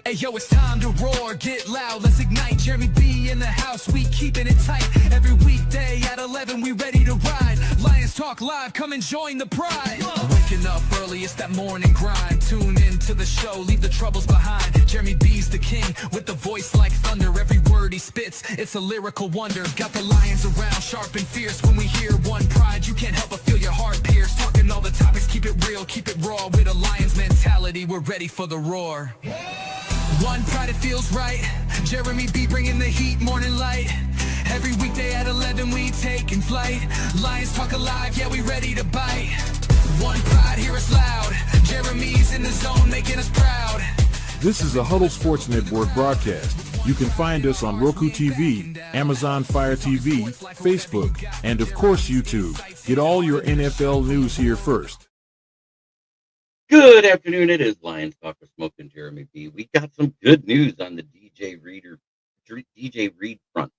Hey yo, it's time to roar, get loud, let's ignite. Jeremy B in the house, we keeping it tight. Every weekday at 11, we ready to ride. Lions Talk Live, come and join the pride. Waking up early, it's that morning grind. Tune in to the show, leave the troubles behind. Jeremy B's the king, with the voice like thunder. Every word he spits, it's a lyrical wonder. Got the lions around, sharp and fierce. When we hear one pride, you can't help but feel your heart pierce. Talking all the topics, keep it real, keep it raw. With a lion's mentality, we're ready for the roar. One pride, it feels right. Jeremy B bringing the heat, morning light. Every weekday at 11 we taking flight. Lions Talk Alive, yeah, we ready to bite. One pride, hear us loud. Jeremy's in the zone, making us proud. This is a Huddle Sports Network broadcast. You can find us on Roku TV, Amazon Fire TV, Facebook, and of course YouTube. Get all your NFL news here first. Good afternoon. It is Lions Talk with Smoke and Jeremy B. We got some good news on the DJ Reed front.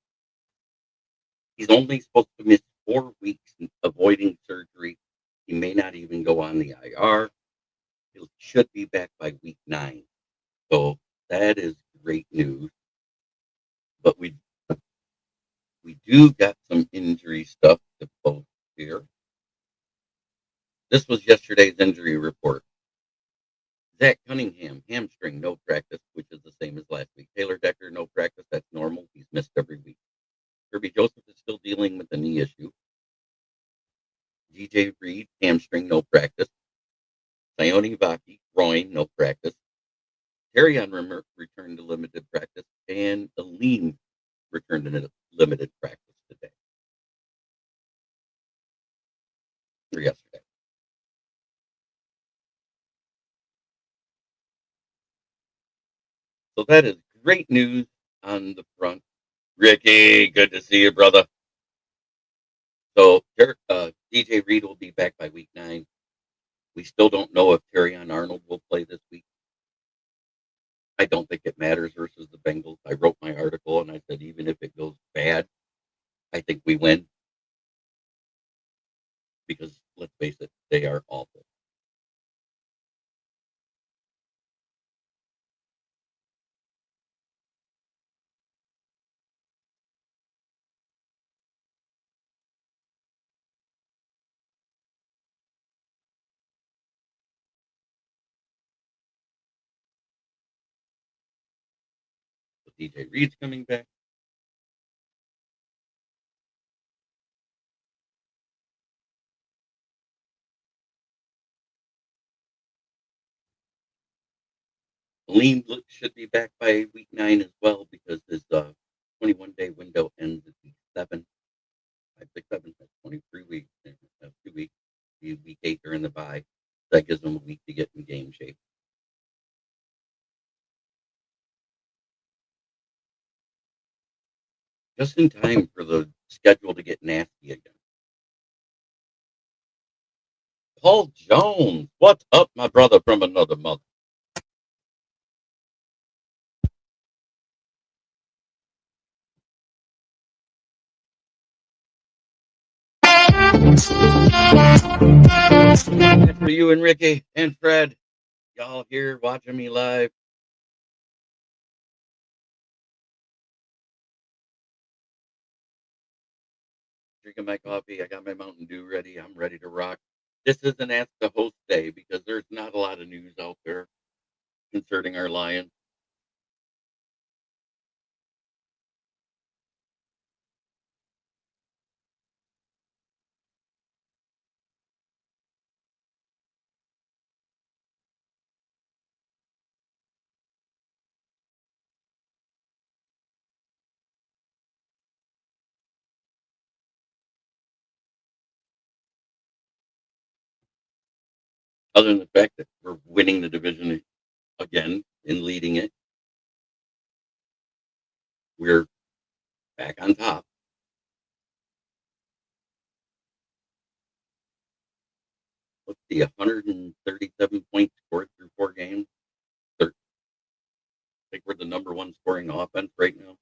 He's only supposed to miss 4 weeks avoiding surgery. He may not even go on the IR. He should be back by week 9. So that is great news. But we do got some injury stuff to post here. This was yesterday's injury report. Zach Cunningham, hamstring, no practice, which is the same as last week. Taylor Decker, no practice. That's normal. He's missed every week. Kirby Joseph is still dealing with the knee issue. DJ Reed, hamstring, no practice. Sione Vaki, groin, no practice. Terrion returned to limited practice. And Aline returned to limited practice today. Or yesterday. So that is great news on the front. Ricky, good to see you, brother. So DJ Reed will be back by week 9. We still don't know if Terrion Arnold will play this week. I don't think it matters versus the Bengals. I wrote my article and I said even if it goes bad, I think we win. Because let's face it, they are awful. DJ Reed's coming back. Lean should be back by week 9 as well because his 21-day window ends at week 7. 5, 6, 7, that's 23 weeks. 2 weeks. Week 8 during the bye. That gives them a week to get in game shape. Just in time for the schedule to get nasty again. Paul Jones, what's up, my brother from another mother? For you and Ricky and Fred, y'all here watching me live. Drinking my coffee. I got my Mountain Dew ready. I'm ready to rock. This is an Ask the Host day because there's not a lot of news out there concerning our Lions. Other than the fact that we're winning the division again and leading it. We're back on top. Let's see, 137 points scored through 4 games. I think we're the number 1 scoring offense right now.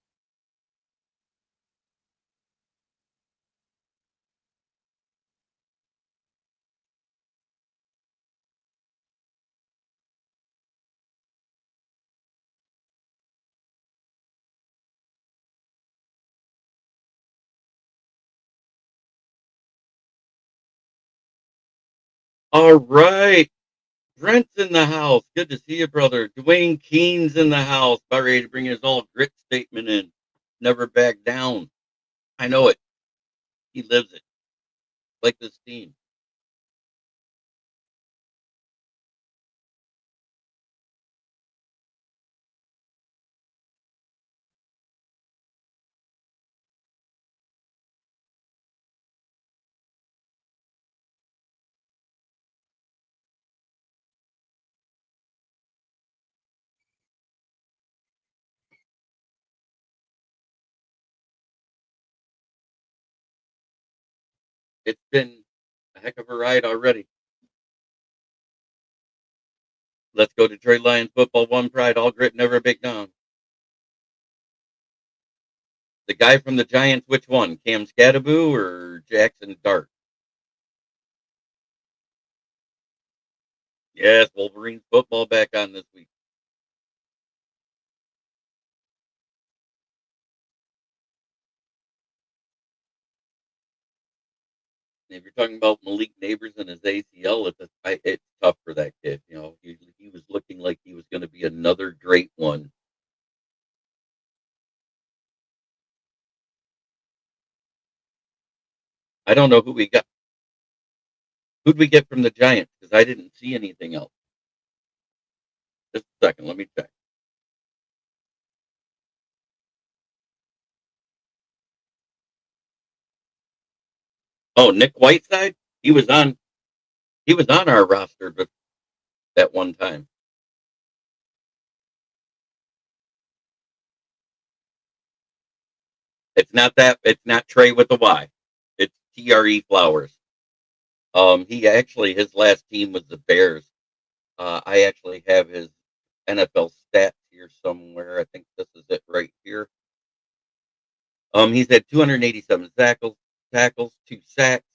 All right. Brent's in the house. Good to see you, brother. Dwayne Keene's in the house. About ready to bring his all grit statement in. Never back down. I know it. He lives it. Like this team. It's been a heck of a ride already. Let's go Detroit Lions football. One pride, all grit, never back down. The guy from the Giants, which one? Cam Scadaboo or Jackson Dart? Yes, Wolverines football back on this week. If you're talking about Malik Neighbors and his ACL, it's tough for that kid. You know, he was looking like he was going to be another great one. I don't know who we got. Who'd we get from the Giants? Because I didn't see anything else. Just a second, let me check. Oh, Nick Whiteside. He was on. He was on our roster, but at one time, it's not that. It's not Trey with the Y. It's TRE Flowers. He actually his last team was the Bears. I actually have his NFL stats here somewhere. I think this is it right here. He's had 287 tackles, 2 sacks,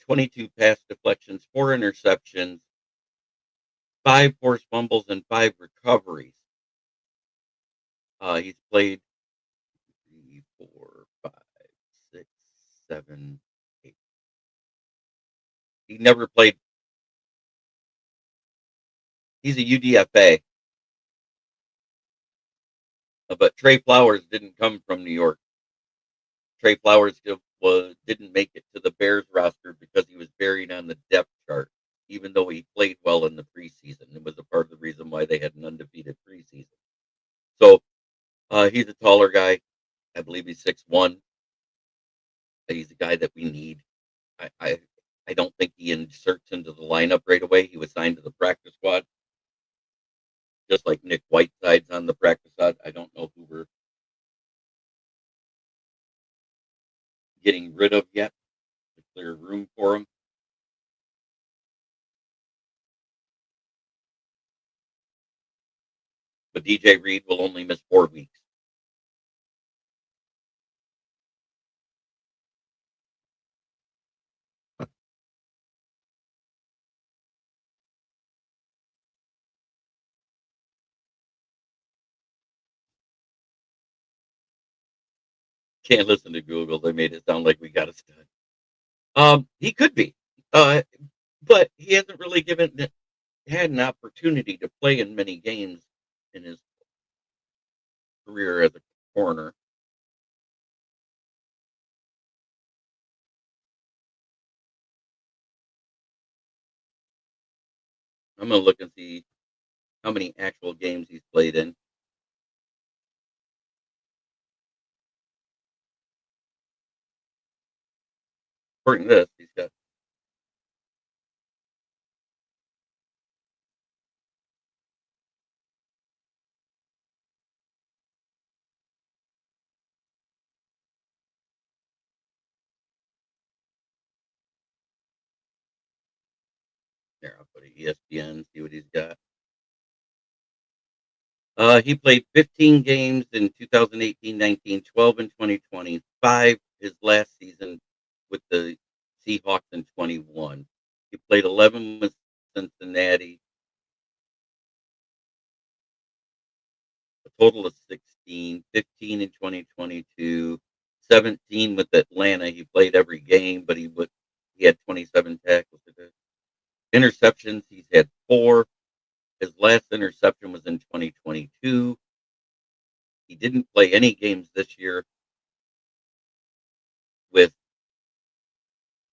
22 pass deflections, 4 interceptions, 5 forced fumbles, and 5 recoveries. He's played 3, 4, 5, 6, 7, 8. He never played. He's a UDFA, but Trey Flowers didn't come from New York. Trey Flowers didn't make it to the Bears roster because he was buried on the depth chart, even though he played well in the preseason. It was a part of the reason why they had an undefeated preseason. So he's a taller guy. I believe he's 6'1". He's a guy that we need. I, I I don't think he inserts into the lineup right away. He was signed to the practice squad, just like Nick Whiteside's on the practice squad. I don't know who we're getting rid of yet to clear room for him. But DJ Reed will only miss 4 weeks. Can't listen to Google. They made it sound like we got a stud. He could be, uh, but he hasn't really had an opportunity to play in many games in his career as a corner. I'm gonna look and see how many actual games he's played in. According to this, he's got. There, I'll put ESPN. See what he's got. He played 15 games in 2018-19, 12 in 2020, 5 his last season with the Seahawks in 21. He played 11 with Cincinnati, a total of 16, 15 in 2022, 17 with Atlanta. He played every game, but he had 27 tackles. Interceptions, he's had 4. His last interception was in 2022. He didn't play any games this year with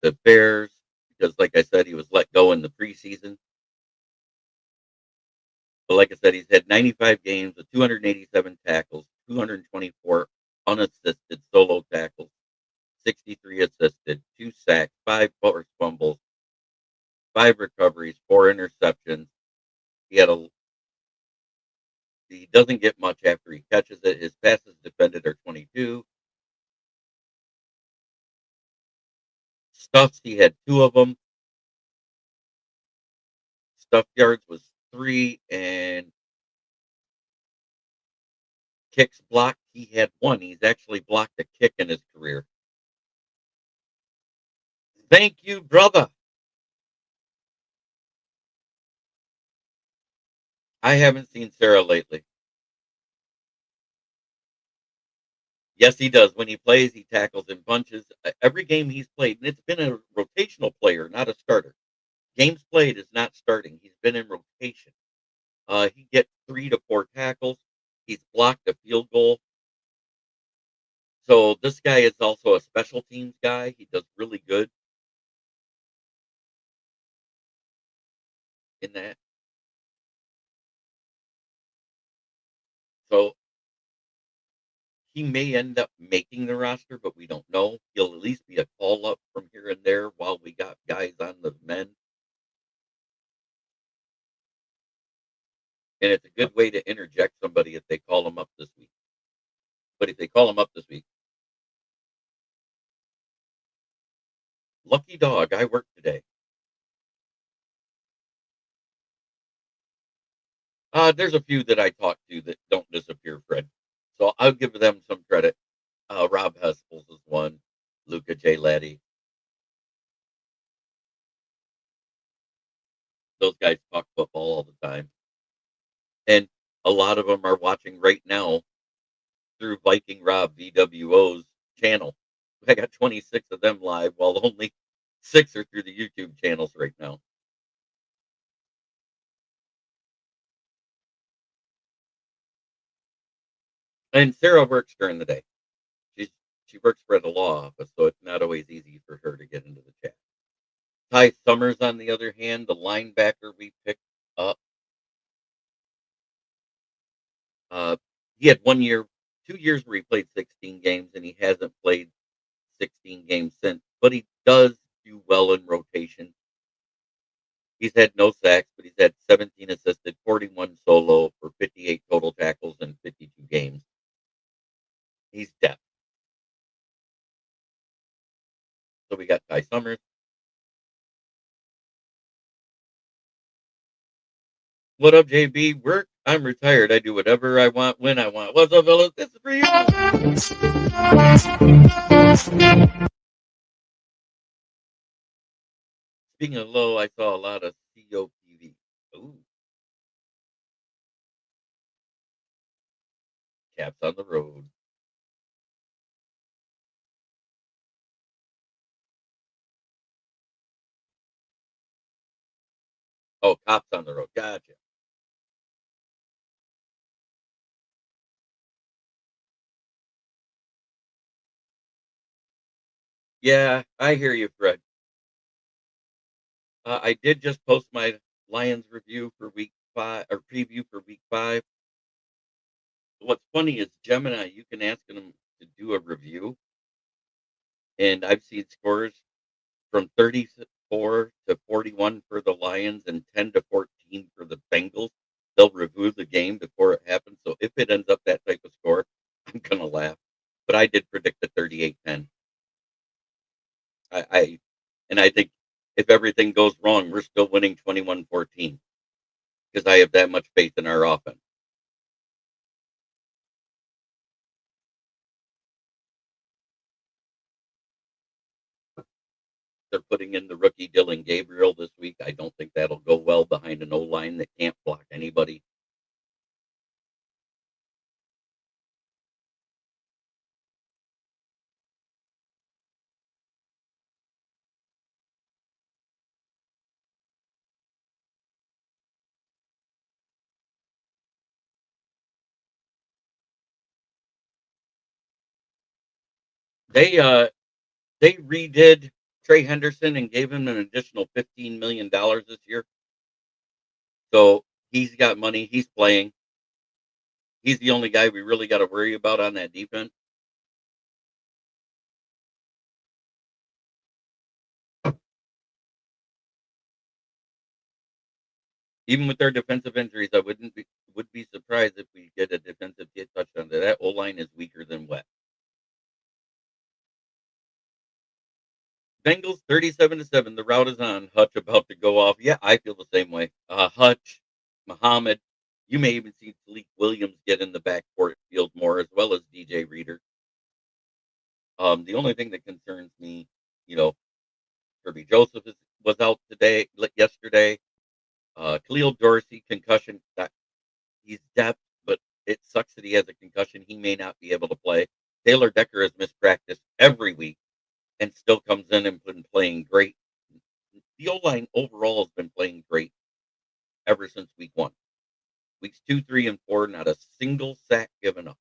the Bears because, like I said, he was let go in the preseason. But like I said, he's had 95 games with 287 tackles, 224 unassisted solo tackles, 63 assisted, 2 sacks, 5 forced fumbles, 5 recoveries, 4 interceptions. He had a he doesn't get much after he catches it. His passes defended are 22. Stuffs, he had 2 of them. Stuff yards was 3, and kicks blocked, he had 1. He's actually blocked a kick in his career. Thank you, brother. I haven't seen Sarah lately. Yes, he does. When he plays, he tackles in bunches. Every game he's played, and it's been a rotational player, not a starter. Games played is not starting. He's been in rotation. He gets 3 to 4 tackles. He's blocked a field goal. So this guy is also a special teams guy. He does really good in that. So he may end up making the roster, but we don't know. He'll at least be a call up from here and there while we got guys on the men. And it's a good way to interject somebody if they call him up this week. But if they call him up this week, lucky dog, I work today. There's a few that I talk to that don't disappear, Fred. So I'll give them some credit. Rob Hespels is one. Luca J. Laddie. Those guys talk football all the time. And a lot of them are watching right now through Viking Rob VWO's channel. I got 26 of them live, while only 6 are through the YouTube channels right now. And Sarah works during the day. She works for the law office, so it's not always easy for her to get into the chat. Ty Summers, on the other hand, the linebacker we picked up, he had 1 year, 2 years where he played 16 games, and he hasn't played 16 games since. But he does do well in rotation. He's had no sacks, but he's had 17 assisted, 41 solo for 58 total tackles in 52 games. He's depth. So we got Ty Summers. What up, JB? Work? I'm retired. I do whatever I want when I want. What's up, fellas? This is for you. Speaking of low, I saw a lot of COPV. Ooh, caps on the road. Oh, cops on the road. Gotcha. Yeah, I hear you, Fred. I did just post my Lions review for week 5, or preview for week 5. What's funny is Gemini, you can ask them to do a review, and I've seen scores from 34 to 41 for the Lions and 10 to 14 for the Bengals. They'll review the game before it happens. So if it ends up that type of score, I'm going to laugh. But I did predict the 38-10. And I think if everything goes wrong, we're still winning 21-14 because I have that much faith in our offense. They're putting in the rookie Dylan Gabriel this week. I don't think that'll go well behind an O-line that can't block anybody. They redid Trey Henderson and gave him an additional $15 million this year. So he's got money. He's playing. He's the only guy we really got to worry about on that defense. Even with their defensive injuries, I would be surprised if we get a defensive touchdown. That O line is weaker than wet. Bengals 37-7. The route is on. Hutch about to go off. Yeah, I feel the same way. Hutch, Muhammad. You may even see Malik Williams get in the backcourt field more, as well as DJ Reader. The only thing that concerns me, Kirby Joseph was out yesterday. Khalil Dorsey, concussion. He's depth, but it sucks that he has a concussion. He may not be able to play. Taylor Decker has missed practice every week and still comes in and been playing great. The O-line overall has been playing great ever since week 1. Weeks 2, 3, and 4, not a single sack given up.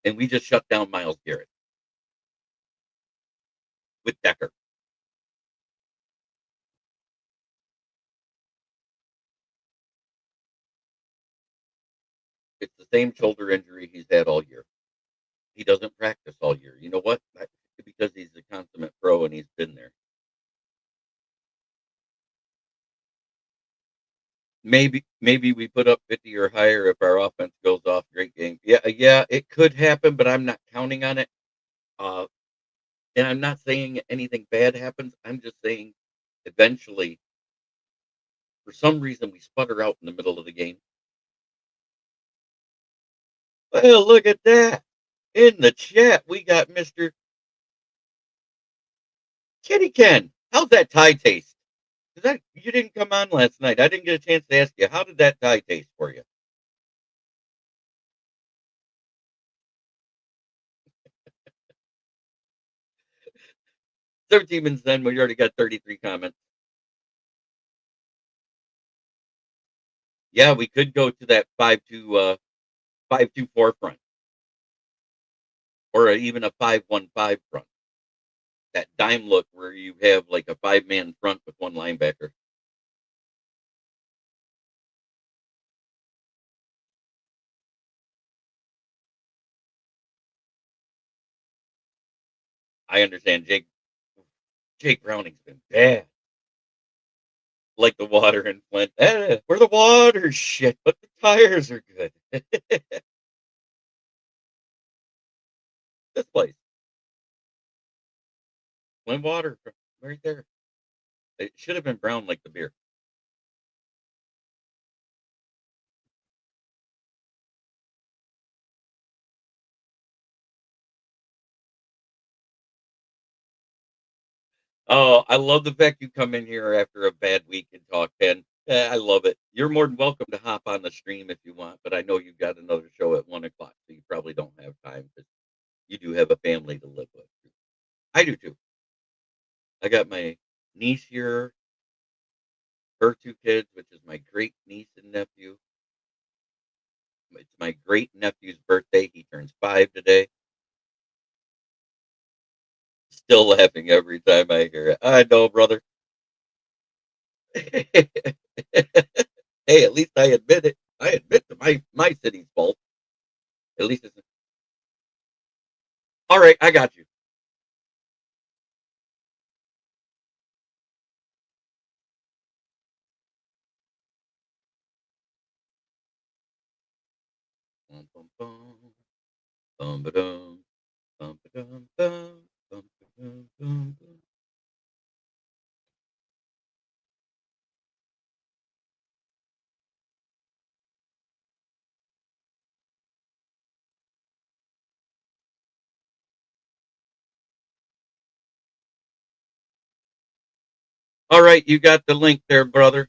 And we just shut down Myles Garrett with Decker. It's the same shoulder injury he's had all year. He doesn't practice all year. You know what? Because he's a consummate pro and he's been there. Maybe we put up 50 or higher if our offense goes off. Great game. Yeah, it could happen, but I'm not counting on it. And I'm not saying anything bad happens. I'm just saying eventually, for some reason, we sputter out in the middle of the game. Well, look at that. In the chat, we got Mr. Kitty Ken. How's that tie taste? You didn't come on last night. I didn't get a chance to ask you. How did that tie taste for you? Demons, then we already got 33 comments. Yeah, we could go to that 5-2 5-2-4 front, or even a 5-1-5 front. That dime look where you have like a 5-man front with one linebacker. I understand Jake Browning's been bad. Like the water in Flint. Where the water's shit, but the tires are good. This place. Flint water right there. It should have been brown like the beer. Oh, I love the fact you come in here after a bad week and talk, Ken. I love it. You're more than welcome to hop on the stream if you want, but I know you've got another show at 1 o'clock, so you probably don't have time because you do have a family to live with. I do too. I got my niece here, her 2 kids, which is my great niece and nephew. It's my great nephew's birthday. He turns 5 today. Still laughing every time I hear it. I know, brother. Hey, at least I admit it. I admit to my city's fault. At least it's all right. I got you. Bum, bum, bum. Bum, ba-dum. Bum, ba-dum, bum. Bum, ba-dum, bum, bum. All right, you got the link there, brother.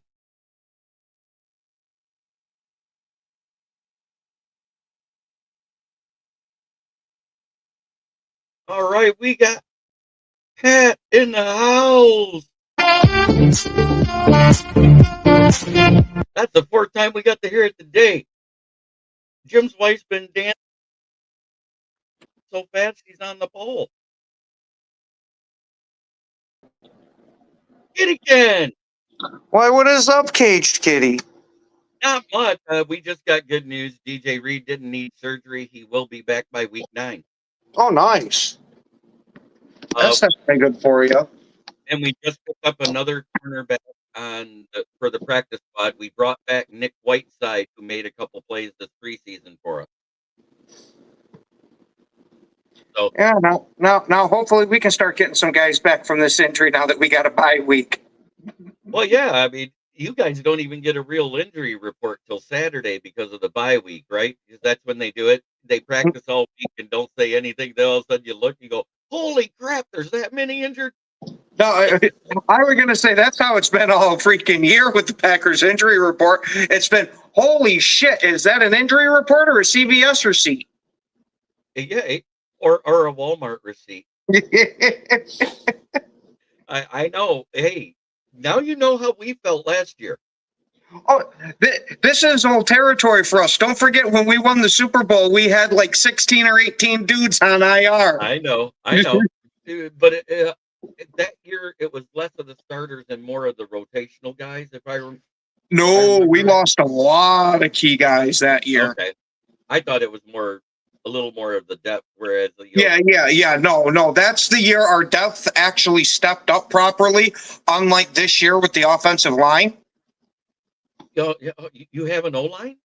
All right, we got Pat in the house. That's the 4th time we got to hear it today. Jim's wife's been dancing so fast he's on the pole. Kitty Ken! Why, what is up, Caged Kitty? Not much. We just got good news. DJ Reed didn't need surgery. He will be back by week 9. Oh, nice. Uh, That's pretty good for you. and we just picked up another cornerback for the practice squad. We brought back Nick Whiteside, who made a couple plays this preseason for us. So Yeah, now, hopefully we can start getting some guys back from this injury now that we got a bye week. well, yeah, I mean, you guys don't even get a real injury report till Saturday because of the bye week, right? Because that's when they do it. They practice all week and don't say anything. Then all of a sudden you look, you go, holy crap, there's that many injured. No, I was going to say that's how it's been all freaking year with the Packers injury report. It's been, holy shit, is that an injury report or a CVS receipt? Yeah, or a Walmart receipt. I know. Hey, now you know how we felt last year. Oh, this is old territory for us. Don't forget when we won the Super Bowl, we had like 16 or 18 dudes on IR. I know. But that year it was less of the starters and more of the rotational guys. If I remember. No, we lost a lot of key guys that year. Okay, I thought it was a little more of the depth, whereas Yeah. No. That's the year our depth actually stepped up properly, unlike this year with the offensive line. You have an O-line?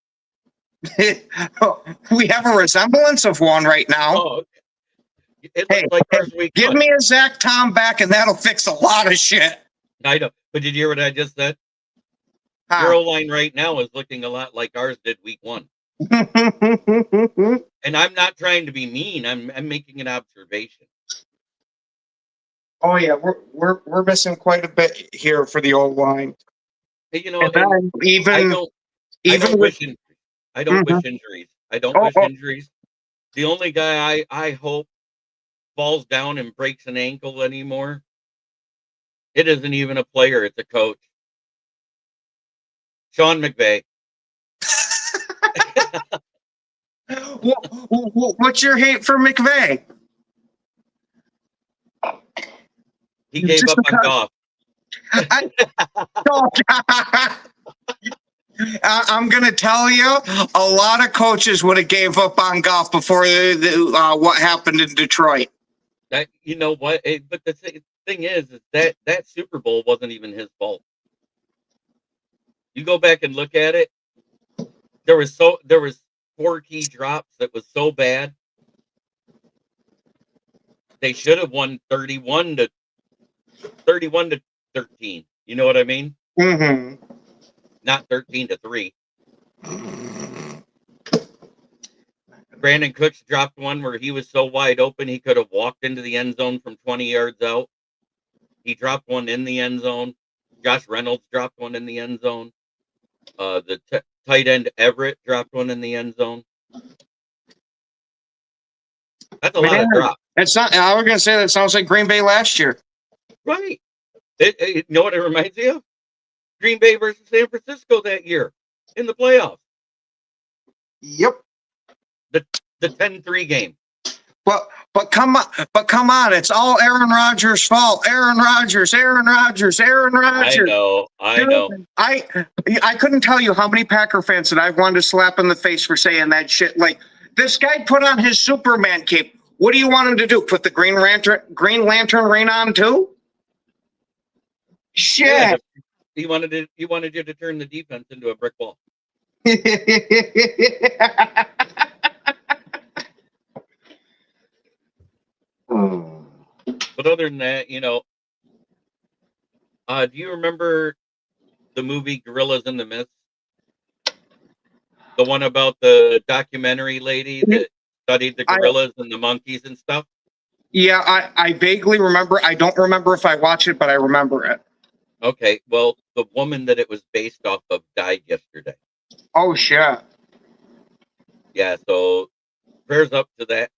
We have a resemblance of one right now. Oh, okay. It looks like ours week give one. me a Zach Tom back, and that'll fix a lot of shit. I know, but did you hear what I just said? Your O-line right now is looking a lot like ours did week 1. And I'm not trying to be mean. I'm making an observation. Oh yeah, we're missing quite a bit here for the old line. Hey, you know, I don't wish injuries. I don't wish injuries. Injuries. The only guy I hope falls down and breaks an ankle anymore, it isn't even a player, it's a coach. Sean McVay. What's your hate for McVay? He gave up on golf. I'm going to tell you, a lot of coaches would have gave up on golf before what happened in Detroit. You know what? But the thing is that Super Bowl wasn't even his fault. You go back and look at it. There was 4 key drops that was so bad. They should have won 31 to 13. You know what I mean? Mm-hmm. Not 13-3. Brandon Cooks dropped one where he was so wide open he could have walked into the end zone from 20 yards out. He dropped one in the end zone. Josh Reynolds dropped one in the end zone. The tight end Everett dropped one in the end zone. That's a lot of drops. It's not. I was going to say that sounds like Green Bay last year. Right. You know what it reminds me of? Green Bay versus San Francisco that year in the playoffs. Yep. The 10-3 game. But come on, it's all Aaron Rodgers' fault. Aaron Rodgers. I know. I couldn't tell you how many Packer fans that I've wanted to slap in the face for saying that shit. Like, this guy put on his Superman cape. What do you want him to do? Put the Green Lantern ring on too? Shit. Yeah, he wanted you to turn the defense into a brick wall. But other than that, do you remember the movie Gorillas in the Mist? The one about the documentary lady that studied the gorillas and the monkeys and stuff? Yeah, I vaguely remember. I don't remember if I watched it, but I remember it. Okay, well, the woman that it was based off of died yesterday. Oh, shit. Yeah, so prayers up to that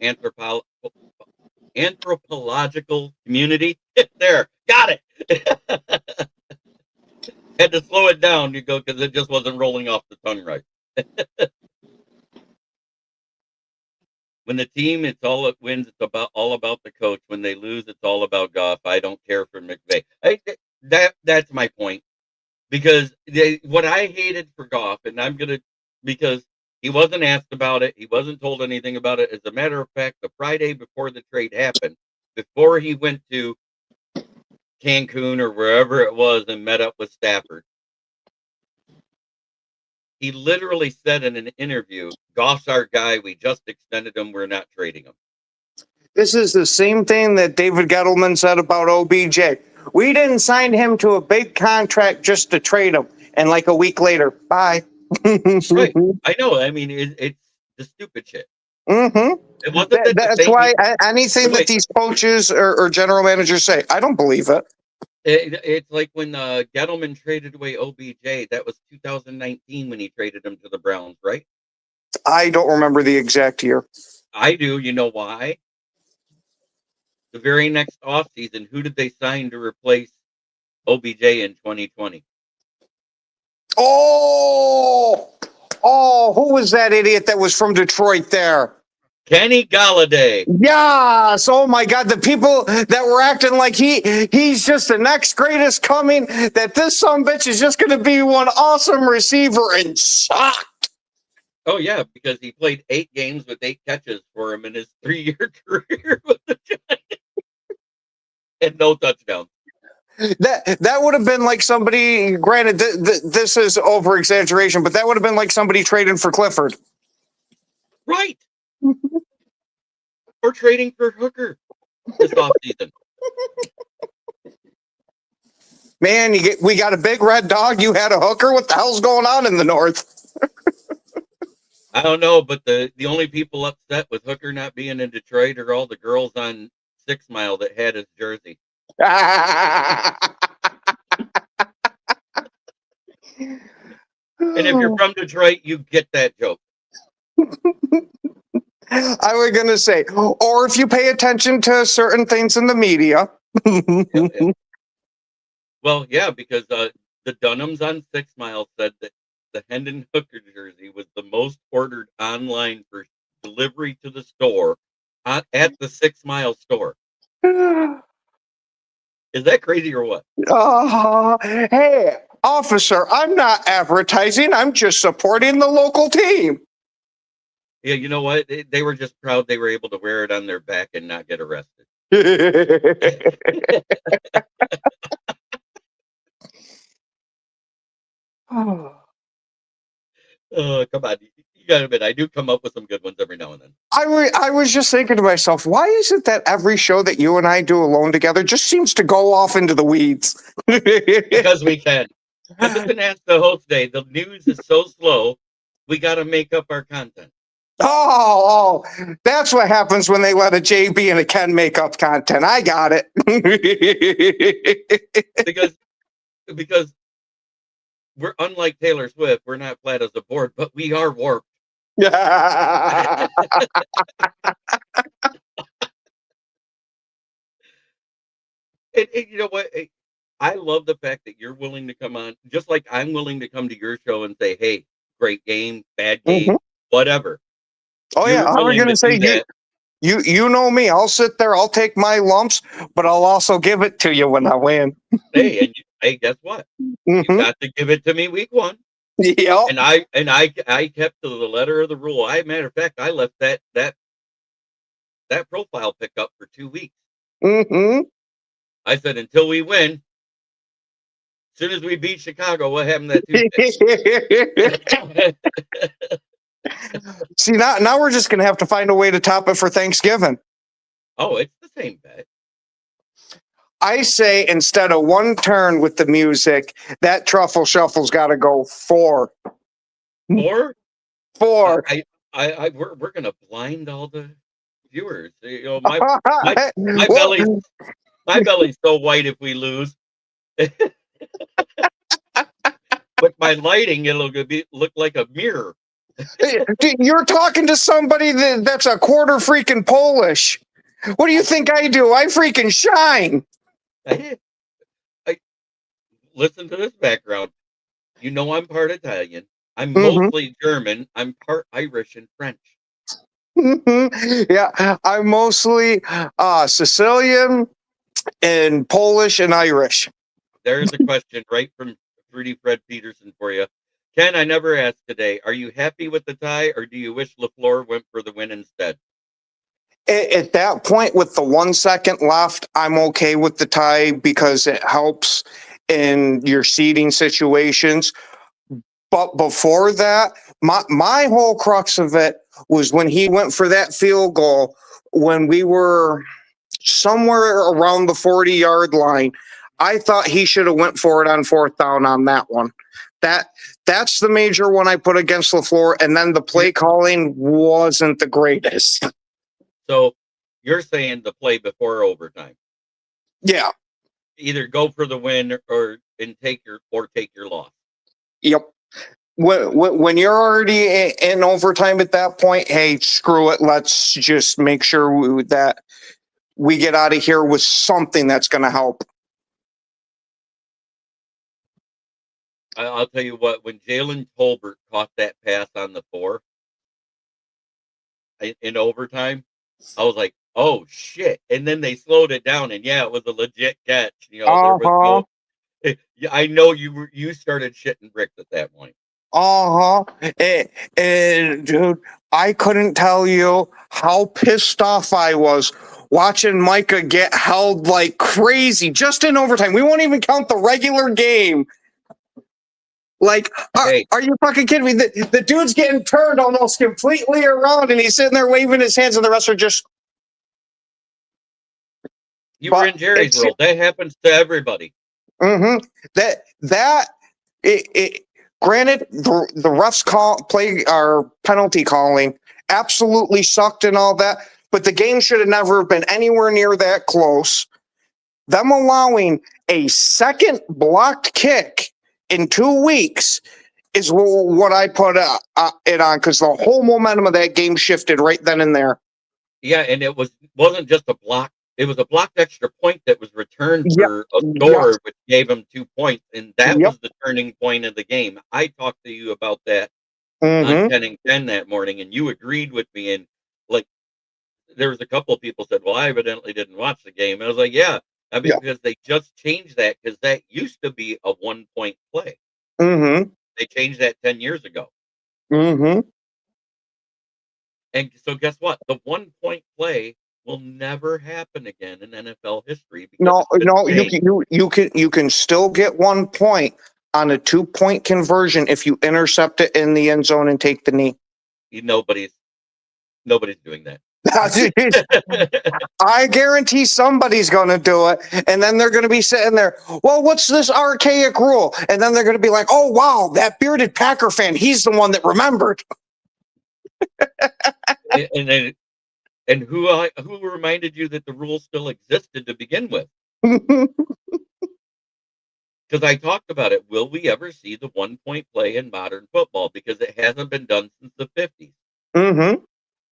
anthropological community. There, got it. Had to slow it down, because it just wasn't rolling off the tongue right. When the team, it's all it wins. It's all about the coach. When they lose, it's all about Goff. I don't care for McVay. That's my point. Because what I hated for Goff, and because he wasn't asked about it, he wasn't told anything about it. As a matter of fact, the Friday before the trade happened, before he went to Cancun or wherever it was and met up with Stafford, he literally said in an interview, Goff's our guy. We just extended him. We're not trading him. This is the same thing that David Gettleman said about OBJ. We didn't sign him to a big contract just to trade him. And like a week later, bye. Right. I know. I mean, it's the stupid shit. Mm-hmm. It wasn't that the That's same. why anything that Wait. these coaches or general managers say, I don't believe it. It's like when Gettleman traded away OBJ. That was 2019 when he traded him to the Browns, right? I don't remember the exact year. I do. You know why? The very next offseason, who did they sign to replace OBJ in 2020? Oh, who was that idiot that was from Detroit there? Kenny Galladay. Yes. Oh my God. The people that were acting like he's just the next greatest coming, that this sumbitch is just going to be one awesome receiver and suck. Oh yeah, because he played 8 games with 8 catches for him in his 3-year career with the Giants. And no touchdowns. That would have been like somebody, granted, this is over exaggeration, but that would have been like somebody trading for Clifford. Right. Or trading for Hooker this offseason. Man, we got a big red dog. You had a hooker. What the hell's going on in the North? I don't know, but the only people upset with Hooker not being in Detroit are all the girls on 6 Mile that had his jersey. And if you're from Detroit, you get that joke. I was going to say, or if you pay attention to certain things in the media. Yeah. Well, yeah, because the Dunhams on 6 Mile said that the Hendon Hooker jersey was the most ordered online for delivery to the store at the 6 Mile store. Is that crazy or what? Hey, officer, I'm not advertising. I'm just supporting the local team. Yeah, you know what? They were just proud they were able to wear it on their back and not get arrested. Come on. You got to admit, I do come up with some good ones every now and then. I was just thinking to myself, why is it that every show that you and I do alone together just seems to go off into the weeds? Because we can. Because it's an Ask the Host Day. The news is so slow, we got to make up our content. Oh, that's what happens when they let a JB and a Ken make up content. I got it. because we're unlike Taylor Swift. We're not flat as a board, but we are warped. And you know what? I love the fact that you're willing to come on, just like I'm willing to come to your show and say, hey, great game, bad game, whatever. Oh, yeah. You're I was willing going to to say, do that. you know me. I'll sit there. I'll take my lumps, but I'll also give it to you when I win. Hey, guess what? You got to give it to me week 1. Yep. And I kept to the letter of the rule. Matter of fact, I left that profile pick up for 2 weeks. I said until we win. As soon as we beat Chicago, what happened that Tuesday? See, now we're just going to have to find a way to top it for Thanksgiving. Oh, it's the same bet. I say instead of 1 turn with the music, that truffle shuffle's got to go 4. 4? 4. We're gonna blind all the viewers. You know, my belly's so white if we lose. With my lighting, it'll look like a mirror. You're talking to somebody that's a quarter freaking Polish. What do you think I do? I freaking shine. I listen to this background. You know I'm part Italian. I'm mostly German. I'm part Irish and French. Yeah, I'm mostly Sicilian and Polish and Irish. There's a question right from Fruity Fred Peterson for you. Ken, I never asked today. Are you happy with the tie, or do you wish LaFleur went for the win instead? At that point, with the 1 second left, I'm okay with the tie because it helps in your seeding situations. But before that, my whole crux of it was when he went for that field goal when we were somewhere around the 40-yard line. I thought he should have went for it on fourth down on that one. That's the major one I put against LaFleur, and then the play calling wasn't the greatest. So you're saying the play before overtime. Yeah. Either go for the win or take your loss. Yep. When you're already in overtime at that point, hey, screw it. Let's just make sure that we get out of here with something that's going to help. I'll tell you what, when Jalen Tolbert caught that pass on the 4 in overtime, I was like, oh shit. And then they slowed it down, and yeah, it was a legit catch. There was no I know you started shitting bricks at that point. And dude, I couldn't tell you how pissed off I was watching Micah get held like crazy just in overtime. We won't even count the regular game. Like, are you fucking kidding me? The dude's getting turned almost completely around, and he's sitting there waving his hands, and the rest are just. You were in Jerry's world. That happens to everybody. Mm-hmm. Granted, the refs play our penalty calling absolutely sucked and all that, but the game should have never been anywhere near that close. Them allowing a second blocked kick in 2 weeks is what I put it on, because the whole momentum of that game shifted right then and there. Yeah, and it wasn't just a block. It was a blocked extra point that was returned for a score, which gave him 2 points, and that was the turning point of the game. I talked to you about that on 10 and 10 that morning, and you agreed with me. And like, there was a couple of people said, "Well, I evidently didn't watch the game." And I was like, "Yeah, I mean, because they just changed that, because that used to be a 1-point play. They changed that 10 years ago." And so guess what? The 1-point play will never happen again in NFL history. No, you can still get 1 point on a 2-point conversion if you intercept it in the end zone and take the knee. Nobody's doing that. I guarantee somebody's going to do it, and then they're going to be sitting there, well, what's this archaic rule? And then they're going to be like, oh, wow, that bearded Packer fan, he's the one that remembered. And who reminded you that the rule still existed to begin with? Because I talked about it. Will we ever see the 1-point play in modern football? Because it hasn't been done since the 50s.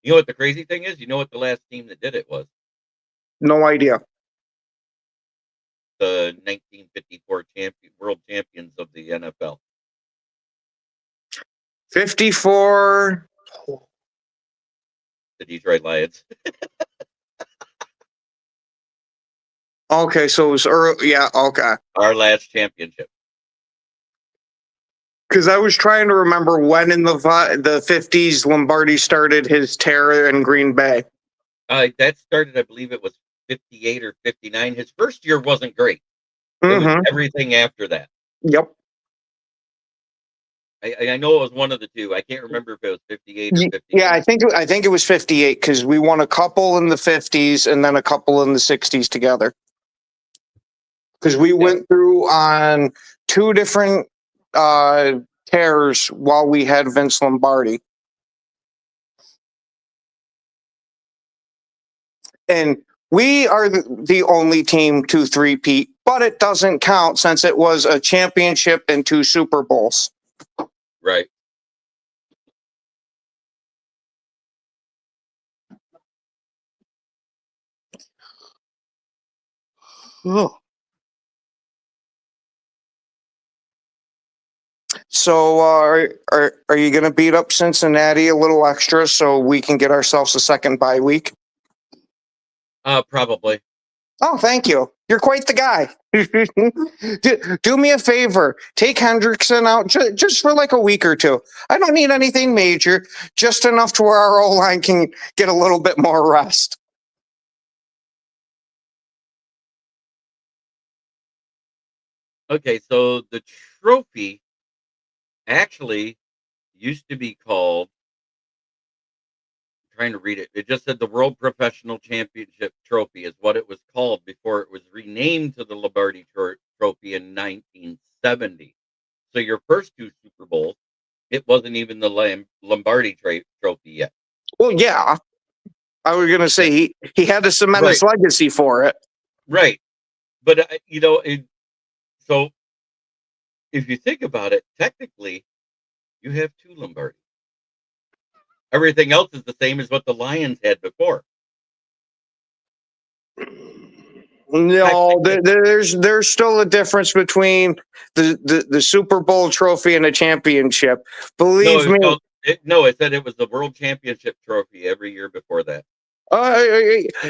You know what the crazy thing is? You know what the last team that did it was? No idea. The 1954 world champions of the NFL. 54. The Detroit Lions. Okay, so it was early. Yeah, okay. Our last championship. Because I was trying to remember when in the 50s Lombardi started his terror in Green Bay. That started, I believe it was 58 or 59. His first year wasn't great. It was everything after that. Yep. I know it was one of the two. I can't remember if it was 58 or 59. Yeah, I think it was 58, because we won a couple in the 50s and then a couple in the 60s together. Because we went through on 2 different tears while we had Vince Lombardi. And we are the only team to 3-peat, but it doesn't count since it was a championship and 2 Super Bowls. Right. Oh. So are you going to beat up Cincinnati a little extra so we can get ourselves a second bye week? Probably. Oh, thank you. You're quite the guy. do me a favor. Take Hendrickson out just for like a week or two. I don't need anything major, just enough to where our O-line can get a little bit more rest. Okay, so the trophy actually used to be called, trying to read it. It just said the World Professional Championship Trophy is what it was called before it was renamed to the Lombardi Trophy in 1970. So your first two Super Bowls, it wasn't even the Lombardi Trophy yet. Well, yeah. I was going to say he had to cement his legacy for it. Right. But, so if you think about it, technically, you have two Lombardi. Everything else is the same as what the Lions had before. No, there's still a difference between the Super Bowl trophy and a championship. Believe me. It said it was the World Championship Trophy every year before that.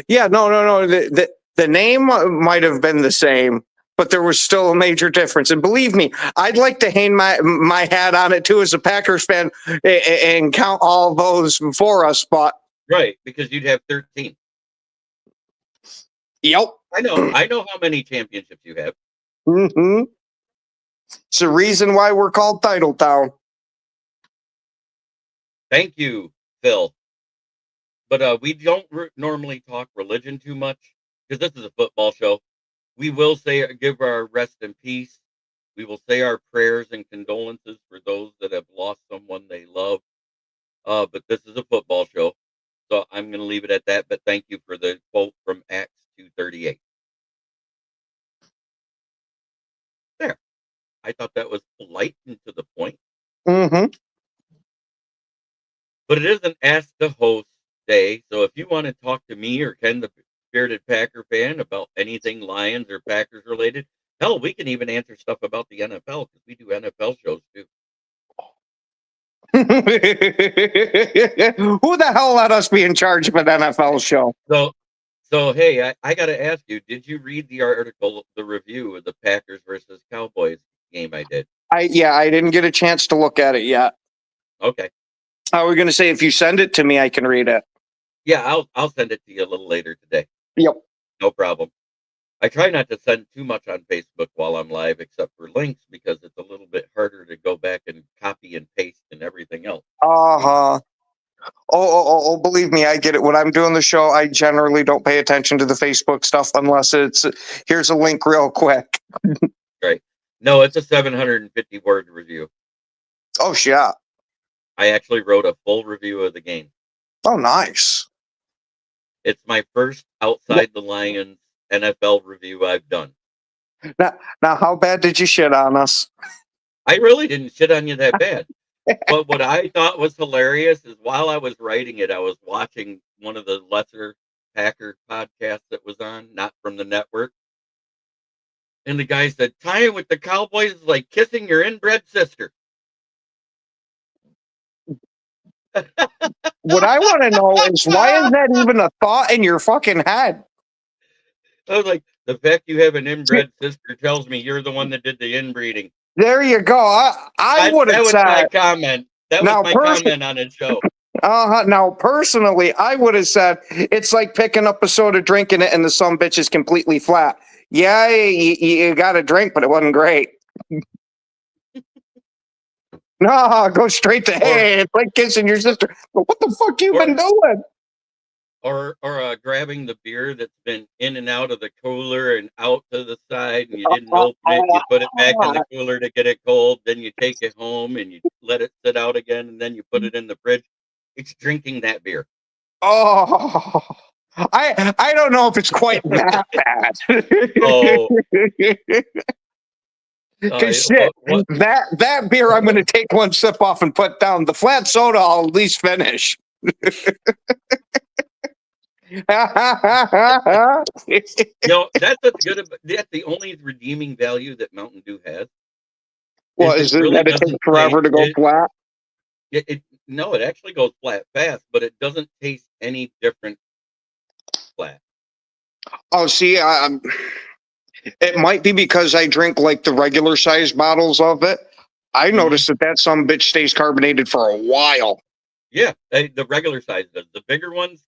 Yeah, no. The name might have been the same, but there was still a major difference. And believe me, I'd like to hang my hat on it too as a Packers fan and count all those for us. But right, because you'd have 13. Yep. I know how many championships you have. Mm-hmm. It's the reason why we're called Title Town. Thank you, Phil. But we don't normally talk religion too much because this is a football show. We will give our rest in peace. We will say our prayers and condolences for those that have lost someone they love. But this is a football show, so I'm going to leave it at that. But thank you for the quote from Acts 2:38. There. I thought that was polite and to the point. Mm-hmm. But it isn't Ask the Host Day, so if you want to talk to me or Ken, the Spirited Packer fan, about anything Lions or Packers related, hell, we can even answer stuff about the NFL because we do NFL shows too. Who the hell let us be in charge of an NFL show? So hey, I got to ask you, did you read the article, the review of the Packers versus Cowboys game I did? I didn't get a chance to look at it yet. Okay. I was going to say, if you send it to me, I can read it. Yeah, I'll send it to you a little later today. Yep. No problem. I try not to send too much on Facebook while I'm live, except for links, because it's a little bit harder to go back and copy and paste and everything else. Uh-huh. Oh, believe me, I get it. When I'm doing the show, I generally don't pay attention to the Facebook stuff unless it's, here's a link real quick. Right. No, it's a 750-word review. Oh, yeah. I actually wrote a full review of the game. Oh, nice. It's my first outside the Lions NFL review I've done. Now, how bad did you shit on us? I really didn't shit on you that bad. But what I thought was hilarious is while I was writing it, I was watching one of the lesser Packer podcasts that was on, not from the network. And the guy said, tying with the Cowboys is like kissing your inbred sister. What I want to know is, why is that even a thought in your fucking head? I was like, the fact you have an inbred sister tells me you're the one that did the inbreeding. There you go. I would have said. My comment. That was my comment on his show. Now, personally, I would have said it's like picking up a soda, drinking it, and the sumbitch is completely flat. Yeah, you got a drink, but it wasn't great. No, go straight to hey. It's like kissing your sister. What the fuck you been doing? Or grabbing the beer that's been in and out of the cooler and out to the side, and you didn't open it. You put it back in the cooler to get it cold. Then you take it home and you let it sit out again, and then you put it in the fridge. It's drinking that beer. Oh, I don't know if it's quite that bad. Oh. Because shit, that beer I'm going to take one sip off and put down. The flat soda I'll at least finish. That's what's good. That's the only redeeming value that Mountain Dew has. Well, is it really that it takes doesn't forever to go flat? no, it actually goes flat fast, but it doesn't taste any different flat. Oh, see, it might be because I drink like the regular size bottles of it. I Mhm. noticed that some bitch stays carbonated for a while. Yeah, the regular size does. The bigger ones,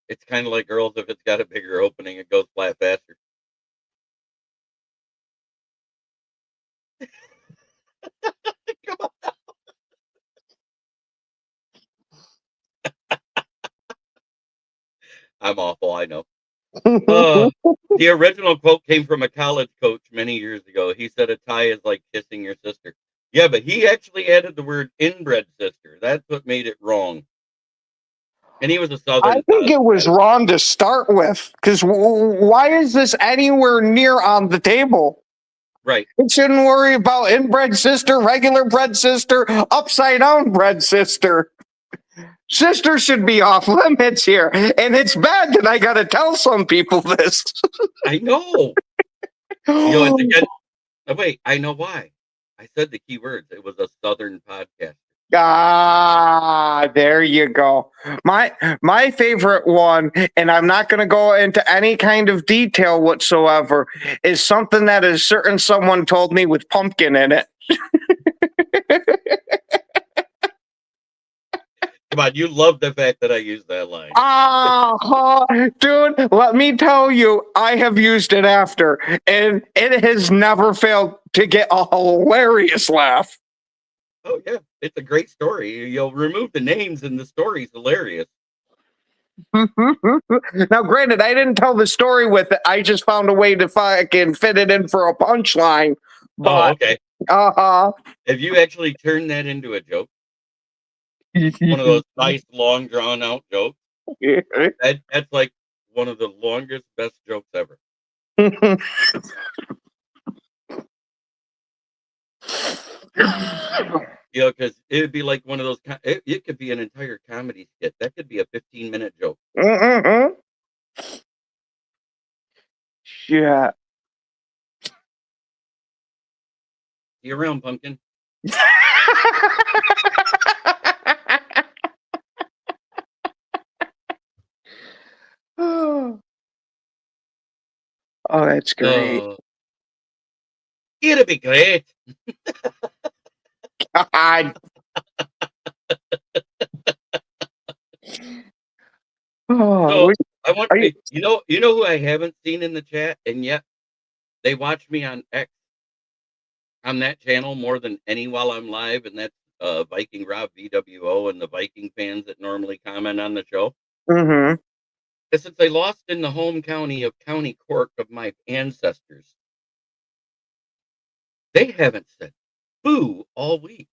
it's kind of like girls. If it's got a bigger opening, it goes flat faster. Come on. I'm awful, I know. The original quote came from a college coach many years ago. He said a tie is like kissing your sister. Yeah, but he actually added the word inbred sister. That's what made it wrong. And he was a I Southern think college it was guy. wrong to start with because why is this anywhere near on the table? Right. It shouldn't worry about inbred sister, regular bred sister, upside down bred sister. Sister should be off limits here. And it's bad that I got to tell some people this. I know. It's again. Oh, wait, I know why. I said the key words. It was a Southern podcast. Ah, there you go. My favorite one, and I'm not going to go into any kind of detail whatsoever, is something that a certain someone told me with pumpkin in it. Come on, you love the fact that I used that line. Dude, let me tell you, I have used it after, and it has never failed to get a hilarious laugh. Oh yeah, it's a great story. You'll remove the names and the story's hilarious. Now, granted, I didn't tell the story with it. I just found a way to fucking fit it in for a punchline. Oh, But okay. uh-huh. Have you actually turned that into a joke? One of those nice, long, drawn out jokes? That's like one of the longest, best jokes ever. Because it would be like one of those. It could be an entire comedy skit. That could be a 15-minute joke. Yeah. See you around, pumpkin. Oh, that's great. It'll be great. God. Oh, So I want are you? you know who I haven't seen in the chat, and yet they watch me on X on that channel more than any while I'm live, and that's Viking Rob VWO and the Viking fans that normally comment on the show. Mm-hmm. And since I lost in the home county of County Cork of my ancestors, they haven't said boo all week.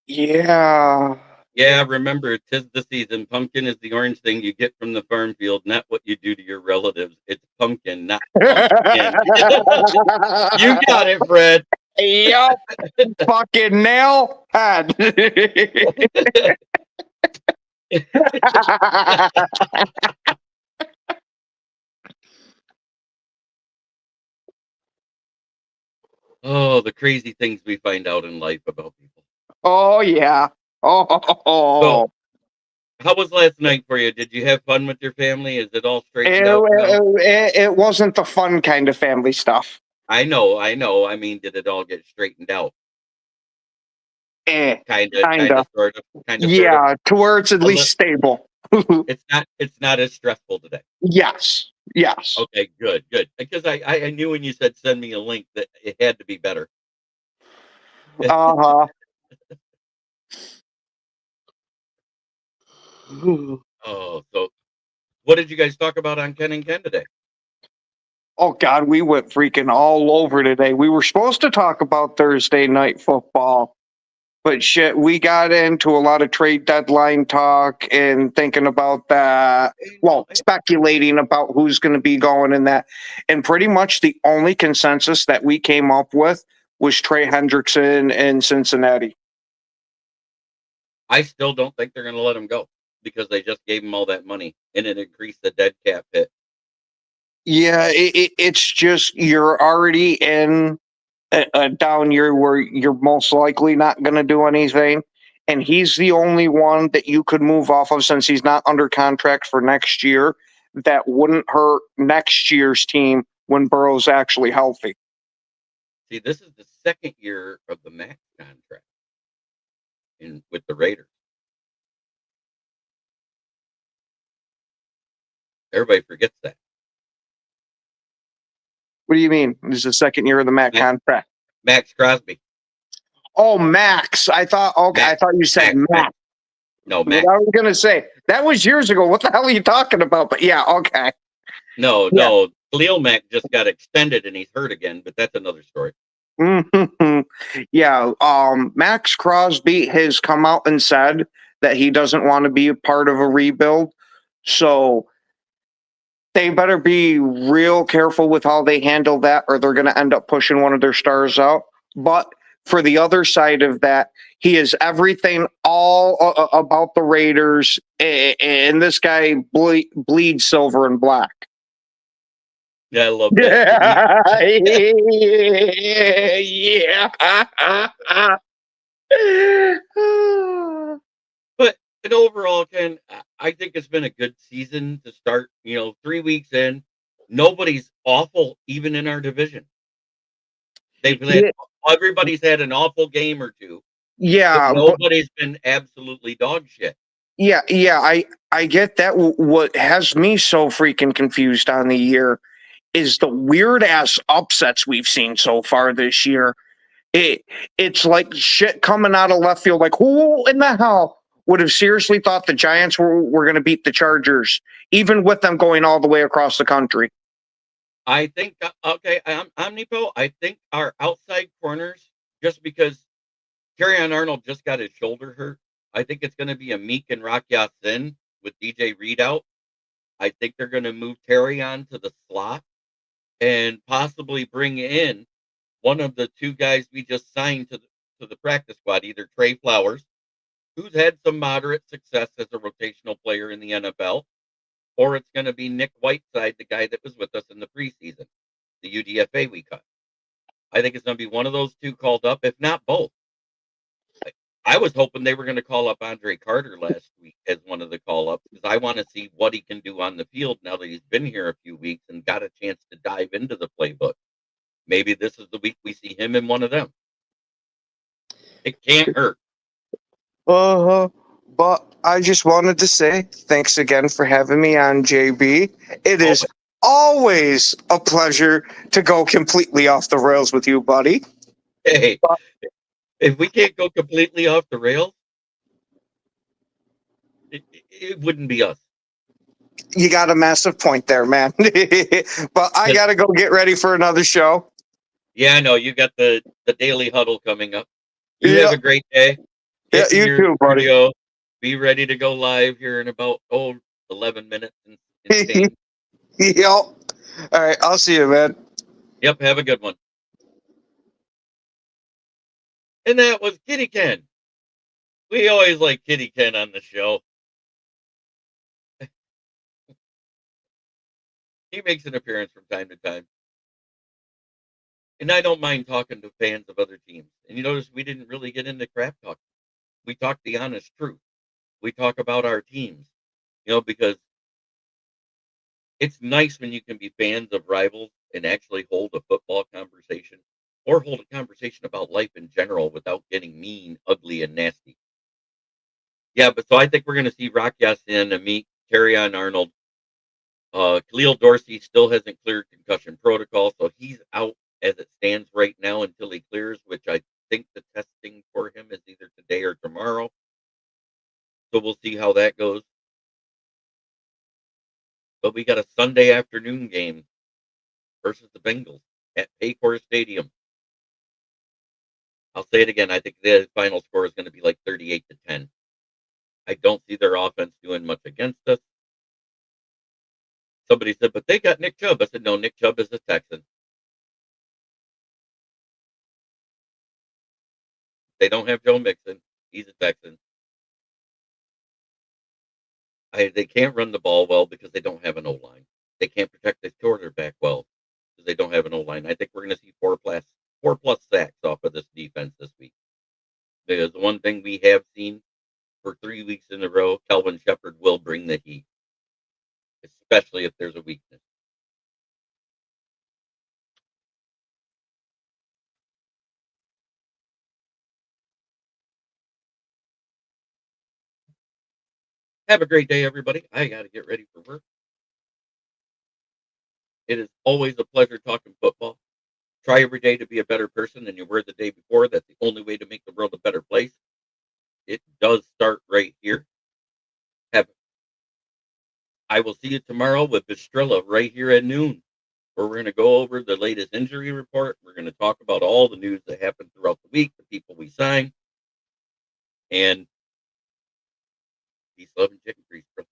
Yeah. Yeah, remember, 'tis the season. Pumpkin is the orange thing you get from the farm field, not what you do to your relatives. It's pumpkin, not pumpkin. You got it, Fred. Yup. Fucking nail head. Oh, the crazy things we find out in life about people. Oh yeah. Oh. So, how was last night for you? Did you have fun with your family? Is it all straightened It, out now? it wasn't the fun kind of family stuff. I know. I mean, did it all get straightened out? Kinda. Sort of, sort of. Yeah, to where it's at least stable. It's not as stressful today. Yes. Yes. Okay, good. Because I knew when you said send me a link that it had to be better. Uh-huh. Oh, so what did you guys talk about on Ken and Ken today? Oh God, we went freaking all over today. We were supposed to talk about Thursday night football, but shit, we got into a lot of trade deadline talk and thinking about that. Well, speculating about who's going to be going in that. And pretty much the only consensus that we came up with was Trey Hendrickson in Cincinnati. I still don't think they're going to let him go because they just gave him all that money and it increased the dead cap hit. Yeah, it's just you're already in a down year where you're most likely not going to do anything. And he's the only one that you could move off of since he's not under contract for next year. That wouldn't hurt next year's team when Burrow's actually healthy. See, this is the second year of the max contract with the Raiders. Everybody forgets that. What do you mean? This is the second year of the Mac Max, contract. Max Crosby. Oh, Max. I thought, okay, I Max, thought you said Max. No, What Max. I was going to say, that was years ago. What the hell are you talking about? But yeah, okay. No, Yeah. no. Khalil Mack just got extended and he's hurt again, but that's another story. Yeah, Max Crosby has come out and said that he doesn't want to be a part of a rebuild. So they better be real careful with how they handle that, or they're going to end up pushing one of their stars out. But for the other side of that, he is everything all about the Raiders, and this guy bleeds silver and black. Yeah, I love that. Yeah. But overall, Ken, I think it's been a good season to start. 3 weeks in, nobody's awful, even in our division. Everybody's had an awful game or two. Yeah, but nobody's been absolutely dog shit. Yeah, I get that. What has me so freaking confused on the year is the weird ass upsets we've seen so far this year. It's like shit coming out of left field. Like, who in the hell would have seriously thought the Giants were going to beat the Chargers, even with them going all the way across the country? I think, okay, Omnipo, I think our outside corners, just because Kerryon Arnold just got his shoulder hurt, I think it's going to be a Meek and Rock Ya-Sin with DJ Reed out. I think they're going to move Terry on to the slot and possibly bring in one of the two guys we just signed to the practice squad, either Trey Flowers, who's had some moderate success as a rotational player in the NFL, or it's going to be Nick Whiteside, the guy that was with us in the preseason, the UDFA we cut. I think it's going to be one of those two called up, if not both. I was hoping they were going to call up Andre Carter last week as one of the call-ups because I want to see what he can do on the field now that he's been here a few weeks and got a chance to dive into the playbook. Maybe this is the week we see him in one of them. It can't hurt. But I just wanted to say thanks again for having me on, JB. It is always a pleasure to go completely off the rails with you, buddy. Hey, if we can't go completely off the rails, it wouldn't be us. You got a massive point there, man. But I got to go get ready for another show. Yeah, I know. You got the daily huddle coming up. You have a great day. Yeah, you too, buddy. Studio. Be ready to go live here in about 11 minutes. Yep. All right. I'll see you, man. Yep. Have a good one. And that was Kitty Ken. We always like Kitty Ken on the show. He makes an appearance from time to time. And I don't mind talking to fans of other teams. And you notice we didn't really get into crap talk. We talk the honest truth. We talk about our teams, because it's nice when you can be fans of rivals and actually hold a football conversation or hold a conversation about life in general without getting mean, ugly, and nasty. Yeah, but so I think we're going to see Rock Ya-Sin, Amit, Kerryon Arnold. Khalil Dorsey still hasn't cleared concussion protocol, so he's out as it stands right now until he clears, which I think the testing for him is either today or tomorrow. So we'll see how that goes. But we got a Sunday afternoon game versus the Bengals at Paycor Stadium. I'll say it again. I think the final score is going to be like 38-10. I don't see their offense doing much against us. Somebody said, but they got Nick Chubb. I said, no, Nick Chubb is a Texan. They don't have Joe Mixon. He's a Texan. They can't run the ball well because they don't have an O-line. they can't protect the quarterback well because they don't have an O-line. I think we're going to see four plus sacks off of this defense this week. Because the one thing we have seen for 3 weeks in a row, Kelvin Shepard will bring the heat, especially if there's a weakness. Have a great day, everybody. I got to get ready for work. It is always a pleasure talking football. Try every day to be a better person than you were the day before. That's the only way to make the world a better place. It does start right here. I will see you tomorrow with Bistrilla right here at noon, where we're going to go over the latest injury report. We're going to talk about all the news that happened throughout the week, the people we signed, and peace, love, and chicken grease, brother.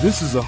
This is a